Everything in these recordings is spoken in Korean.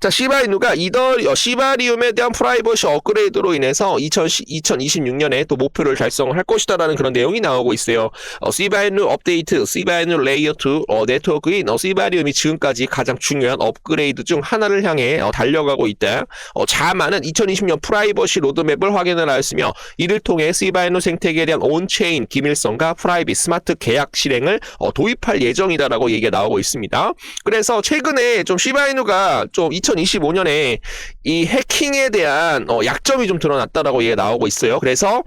자, 시바이누가 시바리움에 대한 프라이버시 업그레이드로 인해서 2026년에 또 목표를 달성할 것이다라는 그런 내용이 나오고 있어요. 시바이누 업데이트, 시바이누 레이어 2 네트워크인 시바리움이 지금까지 가장 중요한 업그레이드 중 하나를 향해 달려가고 있다. 자만은 2020년 프라이버시 로드맵을 확인을 하였으며 이를 통해 시바이누 생태계에 대한 온체인 기밀성과 프라이빗 스마트 계약 실행을 도입할 예정이다라고 얘기가 나오고 있습니다. 그래서 최근에 좀 시바이누가 좀 2025년에 이 해킹에 대한 약점이 좀 드러났다라고 얘기가 나오고 있어요. 그래서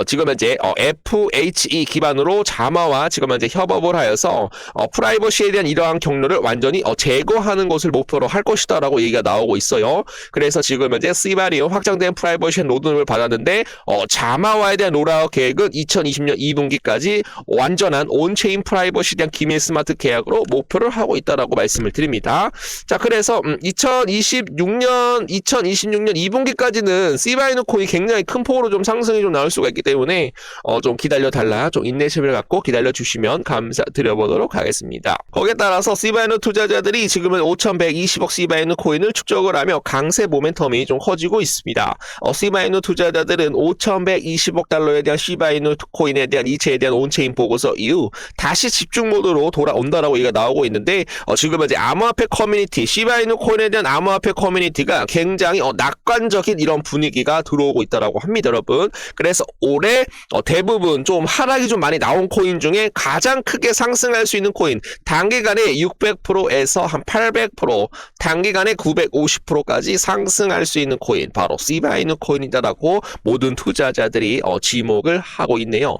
지금 현재 FHE 기반으로 자마와 지금 현재 협업을 하여서 프라이버시에 대한 이러한 경로를 완전히 제거하는 것을 목표로 할 것이다라고 얘기가 나오고 있어요. 그래서 지금 현재 시바리움 확장된 프라이버시 로드맵을 받았는데 자마와에 대한 롤아웃 계획은 2020년 2분기까지 완전한 온체인 프라이버시에 대한 기밀 스마트 계약으로 목표를 하고 있다라고 말씀을 드립니다. 자, 그래서 2026년 2분기까지는 시바이누 코인이 굉장히 큰 폭으로 좀 상승이 좀 나올 수가 있기 때문에 좀 기다려달라, 좀 인내심을 갖고 기다려주시면 감사드려보도록 하겠습니다. 거기에 따라서 시바이누 투자자들이 지금은 5,120억 시바이누 코인을 축적을 하며 강세 모멘텀이 좀 커지고 있습니다. 시바이누 투자자들은 5,120억 달러에 대한 시바이누 코인에 대한 이체에 대한 온체인 보고서 이후 다시 집중 모드로 돌아온다라고 얘기가 나오고 있는데 지금 현재 암호화폐 커뮤니티, 시바이누 코인에 대한 암호화폐 커뮤니티가 굉장히 낙관적인 이런 분위기가 들어오고 있다라고 합니다, 여러분. 그래서 올해 대부분 좀 하락이 좀 많이 나온 코인 중에 가장 크게 상승할 수 있는 코인, 단기간에 600%에서 한 800%, 단기간에 950%까지 상승할 수 있는 코인, 바로 시바이누 코인이다라고 모든 투자자들이 지목을 하고 있네요.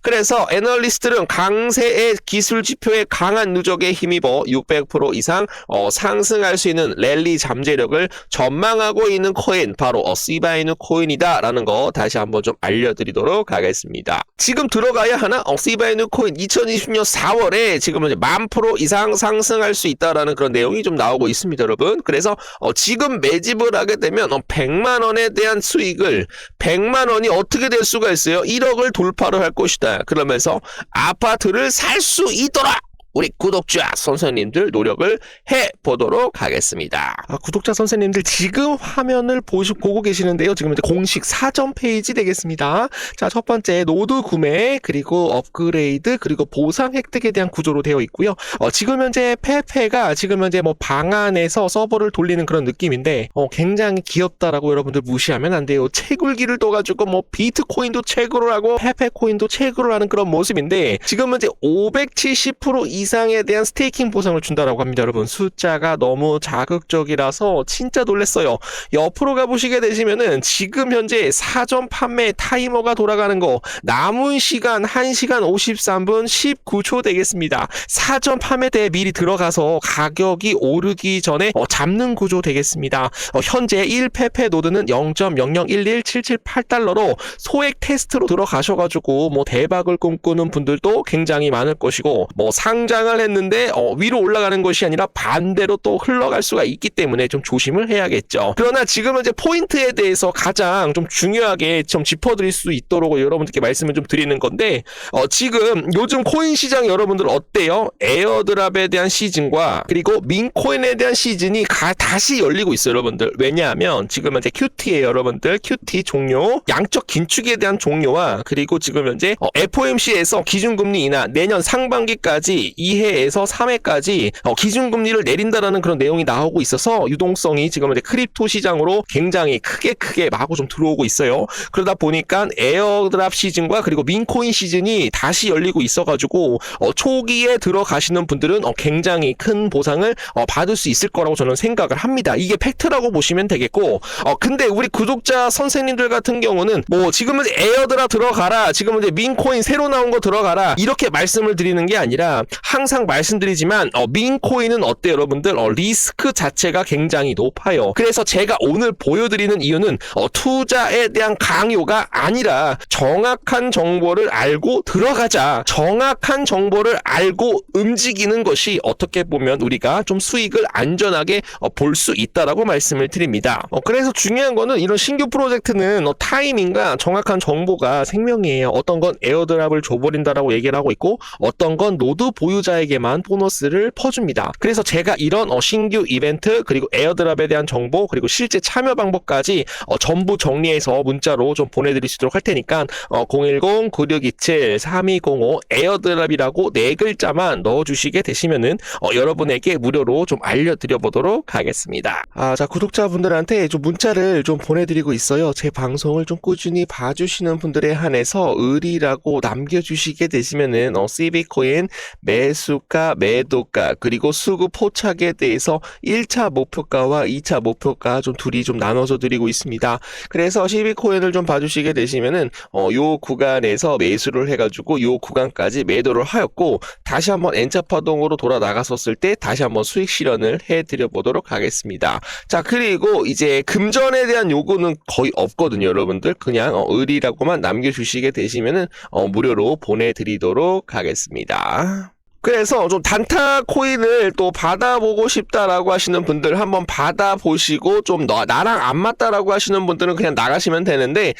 그래서 애널리스트들은 강세의 기술 지표의 강한 누적에 힘입어 600% 이상 상승할 수 있는 랠리 잠재력을 전망하고 있는 코인, 바로 시바이누 코인이다라는 거 다시 한번 좀 알려드리도록 하겠습니다. 지금 들어가야 하나? 시바이누 코인 2020년 4월에 지금 이제 10,000% 이상 상승할 수 있다라는 그런 내용이 좀 나오고 있습니다, 여러분. 그래서 지금 매집을 하게 되면 100만 원에 대한 수익을 100만 원이 어떻게 될 수가 있어요? 1억을 돌파를 할 것이다. 그러면서 아파트를 살 수 있도록 우리 구독자 선생님들 노력을 해보도록 하겠습니다. 구독자 선생님들 지금 화면을 보고 계시는데요. 지금 이제 공식 사전 페이지 되겠습니다. 자, 첫 번째 노드 구매, 그리고 업그레이드, 그리고 보상 획득에 대한 구조로 되어 있고요. 지금 현재 페페가 지금 현재 뭐 방 안에서 서버를 돌리는 그런 느낌인데 굉장히 귀엽다라고 여러분들 무시하면 안 돼요. 채굴기를 떠가지고 뭐 비트코인도 채굴을 하고 페페 코인도 채굴을 하는 그런 모습인데 지금 현재 570% 이상에 대한 스테이킹 보상을 준다라고 합니다, 여러분. 숫자가 너무 자극적이라서 진짜 놀랐어요. 옆으로 가보시게 되시면은 지금 현재 사전 판매 타이머가 돌아가는 거 남은 시간 1시간 53분 19초 되겠습니다. 사전 판매 때 미리 들어가서 가격이 오르기 전에 잡는 구조 되겠습니다. 현재 1페페 노드는 0.0011778달러로 소액 테스트로 들어가셔가지고 뭐 대박을 꿈꾸는 분들도 굉장히 많을 것이고, 뭐 상장을 했는데 위로 올라가는 것이 아니라 반대로 또 흘러갈 수가 있기 때문에 좀 조심을 해야겠죠. 그러나 지금 이제 포인트에 대해서 가장 좀 중요하게 좀 짚어드릴 수 있도록 여러분들께 말씀을 좀 드리는 건데 지금 요즘 코인 시장 여러분들 어때요? 에어드랍에 대한 시즌과 그리고 민코인에 대한 시즌이 다시 열리고 있어요, 여러분들. 왜냐하면 지금 현재 QT예요, 여러분들. QT 종료, 양적 긴축에 대한 종료와 그리고 지금 현재 FOMC에서 기준금리 인하 내년 상반기까지 2회에서 3회까지 기준금리를 내린다라는 그런 내용이 나오고 있어서 유동성이 지금 이제 크립토 시장으로 굉장히 크게 마구 좀 들어오고 있어요. 그러다 보니까 에어드랍 시즌과 그리고 민코인 시즌이 다시 열리고 있어가지고 초기에 들어가시는 분들은 굉장히 큰 보상을 받을 수 있을 거라고 저는 생각을 합니다. 이게 팩트라고 보시면 되겠고, 근데 우리 구독자 선생님들 같은 경우는 뭐 지금은 에어드랍 들어가라, 지금은 이제 민코인 새로 나온 거 들어가라 이렇게 말씀을 드리는 게 아니라 항상 말씀드리지만 민코인은 어때요, 여러분들? 리스크 자체가 굉장히 높아요. 그래서 제가 오늘 보여드리는 이유는 투자에 대한 강요가 아니라 정확한 정보를 알고 들어가자, 정확한 정보를 알고 움직이는 것이 어떻게 보면 우리가 좀 수익을 안전하게 볼 수 있다라고 말씀을 드립니다. 그래서 중요한 거는 이런 신규 프로젝트는 타이밍과 정확한 정보가 생명이에요. 어떤 건 에어드랍을 줘버린다라고 얘기를 하고 있고, 어떤 건 노드 보유자 보유자에게만 보너스를 퍼줍니다. 그래서 제가 이런 신규 이벤트 그리고 에어드랍에 대한 정보 그리고 실제 참여 방법까지 전부 정리해서 문자로 좀 보내드릴 수 있도록 할 테니까 010-9627-3205 에어드랍이라고 4글자만 넣어주시게 되시면은 여러분에게 무료로 좀 알려드려 보도록 하겠습니다. 자, 구독자분들한테 좀 문자를 좀 보내드리고 있어요. 제 방송을 좀 꾸준히 봐주시는 분들에 한해서 을이라고 남겨주시게 되시면은 CB코인 매수가, 매도가 그리고 수급 포착에 대해서 1차 목표가와 2차 목표가 좀 둘이 좀 나눠서 드리고 있습니다. 그래서 CB코인을 좀 봐주시게 되시면은 요 구간에서 매수를 해가지고 요 구간까지 매도를 하였고 다시 한번 N자 파동으로 돌아 나갔었을 때 다시 한번 수익 실현을 해드려 보도록 하겠습니다. 자, 그리고 이제 금전에 대한 요구는 거의 없거든요, 여러분들. 그냥 을이라고만 남겨주시게 되시면은 무료로 보내드리도록 하겠습니다. 그래서 좀 단타 코인을 또 받아보고 싶다라고 하시는 분들 한번 받아보시고 좀 나랑 안 맞다라고 하시는 분들은 그냥 나가시면 되는데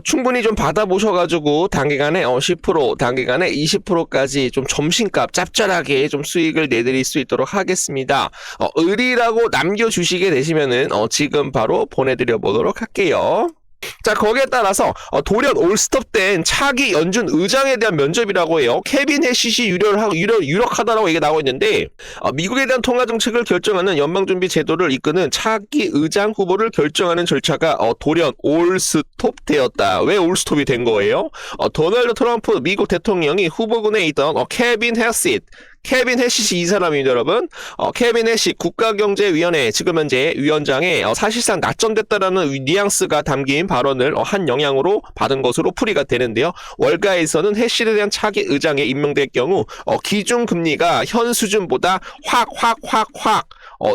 충분히 좀 받아보셔가지고 단기간에 10% 단기간에 20%까지 좀 점심값 짭짤하게 좀 수익을 내드릴 수 있도록 하겠습니다. 을이라고 남겨주시게 되시면은 지금 바로 보내드려 보도록 할게요. 자, 거기에 따라서 돌연 올스톱된 차기 연준 의장에 대한 면접이라고 해요. 케빈 해시시 유력하다라고 얘기가 나오고 있는데 미국에 대한 통화 정책을 결정하는 연방준비 제도를 이끄는 차기 의장 후보를 결정하는 절차가 돌연 올스톱되었다. 왜 올스톱이 된 거예요? 도널드 트럼프 미국 대통령이 후보군에 있던 케빈 해시시 이 사람입니다, 여러분. 케빈 해시 국가경제위원회 지금 현재 위원장에 사실상 낙점됐다라는 뉘앙스가 담긴 발언을 한 영향으로 받은 것으로 풀이가 되는데요. 월가에서는 해시에 대한 차기 의장에 임명될 경우 기준금리가 현 수준보다 확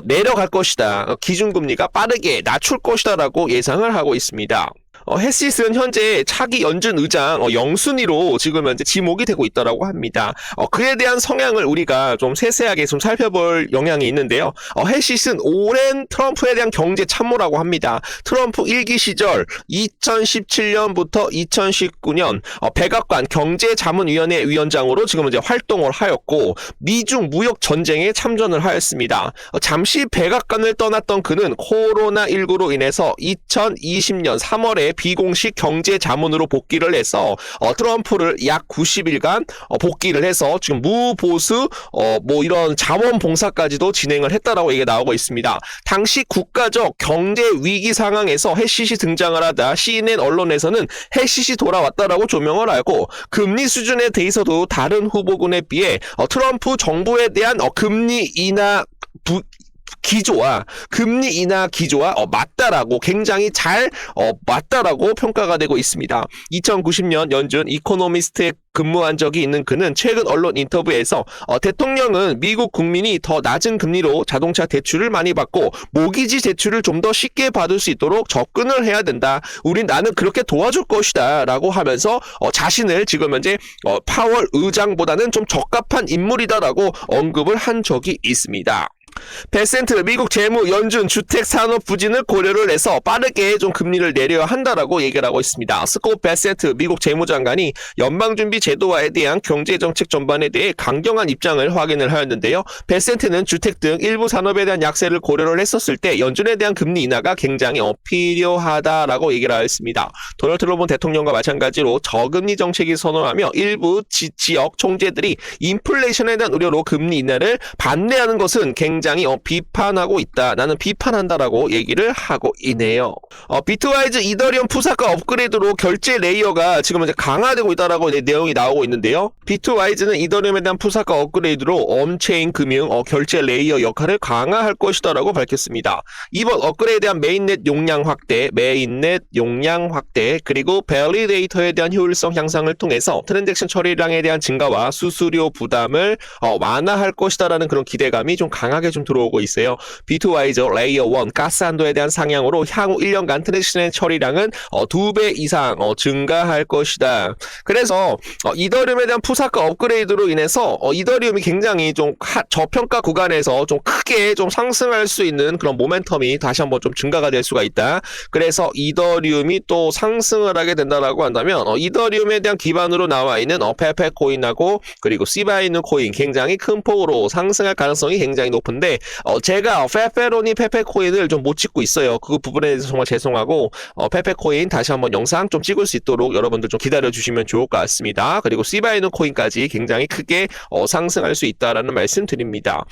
내려갈 것이다. 기준금리가 빠르게 낮출 것이다라고 예상을 하고 있습니다. 해시스는 현재 차기 연준 의장 영순위로 지금 현재 지목이 되고 있다라고 합니다. 그에 대한 성향을 우리가 좀 세세하게 좀 살펴볼 영향이 있는데요. 해시스는 오랜 트럼프에 대한 경제 참모라고 합니다. 트럼프 1기 시절 2017년부터 2019년 백악관 경제자문위원회 위원장으로 지금 이제 활동을 하였고 미중 무역 전쟁에 참전을 하였습니다. 잠시 백악관을 떠났던 그는 코로나19로 인해서 2020년 3월에 비공식 경제자문으로 복귀를 해서 트럼프를 약 90일간 복귀를 해서 지금 무보수 뭐 이런 자원봉사까지도 진행을 했다라고 얘기가 나오고 있습니다. 당시 국가적 경제 위기 상황에서 해시시 등장을 하다 CNN 언론에서는 해시시 돌아왔다라고 조명을 하고 금리 수준에 대해서도 다른 후보군에 비해 트럼프 정부에 대한 금리 인하 금리 인하 기조와 맞다라고 굉장히 잘 맞다라고 평가가 되고 있습니다. 2090년 연준 이코노미스트에 근무한 적이 있는 그는 최근 언론 인터뷰에서 대통령은 미국 국민이 더 낮은 금리로 자동차 대출을 많이 받고 모기지 대출을 좀 더 쉽게 받을 수 있도록 접근을 해야 된다. 나는 그렇게 도와줄 것이다 라고 하면서 자신을 지금 현재 파월 의장보다는 좀 적합한 인물이다라고 언급을 한 적이 있습니다. 베센트 미국 재무 연준 주택 산업 부진을 고려를 해서 빠르게 좀 금리를 내려야 한다라고 얘기를 하고 있습니다. 스콧 베센트 미국 재무장관이 연방준비 제도화에 대한 경제정책 전반에 대해 강경한 입장을 확인을 하였는데요. 베센트는 주택 등 일부 산업에 대한 약세를 고려를 했었을 때 연준에 대한 금리 인하가 굉장히 필요하다라고 얘기를 하였습니다. 도널드 트럼프 대통령과 마찬가지로 저금리 정책이 선언하며 일부 지역 총재들이 인플레이션에 대한 우려로 금리 인하를 반대하는 것은 굉장히 비판하고 있다. 나는 비판한다라고 얘기를 하고 있네요. 비트와이즈 이더리움 푸사가 업그레이드로 결제 레이어가 지금 이제 강화되고 있다라고 내용이 나오고 있는데요. 비트와이즈는 이더리움에 대한 푸사가 업그레이드로 언체인 금융 결제 레이어 역할을 강화할 것이다라고 밝혔습니다. 이번 업그레이드에 대한 메인넷 용량 확대, 그리고 밸리데이터에 대한 효율성 향상을 통해서 트랜잭션 처리량에 대한 증가와 수수료 부담을 완화할 것이다라는 그런 기대감이 좀 강하게 좀 들어오고 있어요. 비트와이저 레이어 1 가스 한도에 대한 상향으로 향후 1년간 트랜지션의 처리량은 2배 이상 증가할 것이다. 그래서 이더리움에 대한 푸사카 업그레이드로 인해서 이더리움이 굉장히 좀 저평가 구간에서 좀 크게 좀 상승할 수 있는 그런 모멘텀이 다시 한번 좀 증가가 될 수가 있다. 그래서 이더리움이 또 상승을 하게 된다라고 한다면 이더리움에 대한 기반으로 나와 있는 페페 코인하고 그리고 시바이누 코인 굉장히 큰 폭으로 상승할 가능성이 굉장히 높은데 제가 페페로니 페페 코인을 좀 못 찍고 있어요. 그 부분에 대해서 정말 죄송하고 페페 코인 다시 한번 영상 좀 찍을 수 있도록 여러분들 좀 기다려 주시면 좋을 것 같습니다. 그리고 시바이누 코인까지 굉장히 크게 상승할 수 있다라는 말씀 드립니다.